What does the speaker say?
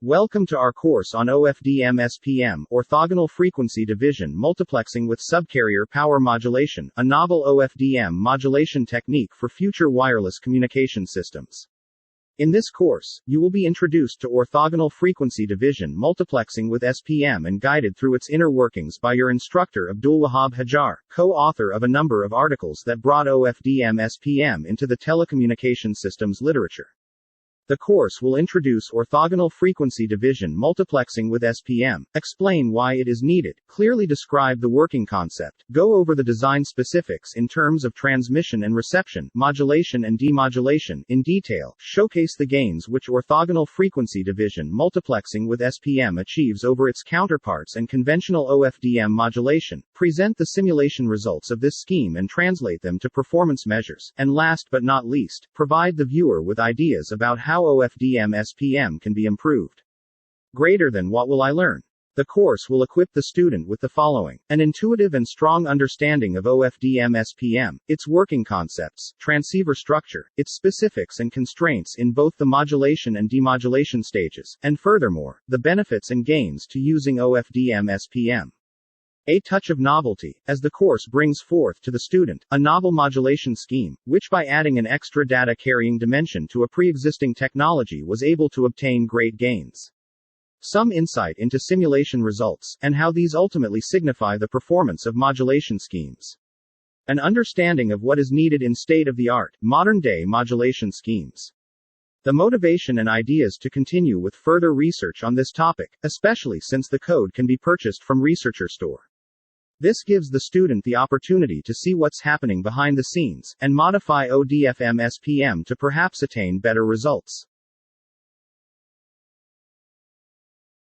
Welcome to our course on Ofdm-Spm, orthogonal frequency division multiplexing with subcarrier power modulation, a novel OFDM modulation technique for future wireless communication systems. In this course, you will be introduced to orthogonal frequency division multiplexing with SPM and guided through its inner workings by your instructor Abdulwahab Hajar, co-author of a number of articles that brought Ofdm-Spm into the telecommunication systems literature. The course will introduce orthogonal frequency division multiplexing with SPM, explain why it is needed, clearly describe the working concept, go over the design specifics in terms of transmission and reception, modulation and demodulation in detail, showcase the gains which orthogonal frequency division multiplexing with SPM achieves over its counterparts and conventional OFDM modulation, present the simulation results of this scheme and translate them to performance measures, and last but not least, provide the viewer with ideas about how Ofdm-Spm can be improved. Greater than what will I learn? The course will equip the student with the following: an intuitive and strong understanding of Ofdm-Spm, its working concepts, transceiver structure, its specifics and constraints in both the modulation and demodulation stages, and furthermore, the benefits and gains to using Ofdm-Spm. A touch of novelty, as the course brings forth to the student a novel modulation scheme, which by adding an extra data-carrying dimension to a pre-existing technology was able to obtain great gains. Some insight into simulation results, and how these ultimately signify the performance of modulation schemes. An understanding of what is needed in state-of-the-art, modern-day modulation schemes. The motivation and ideas to continue with further research on this topic, especially since the code can be purchased from Researcherstore. This gives the student the opportunity to see what's happening behind the scenes, and modify Ofdm-Spm to perhaps attain better results.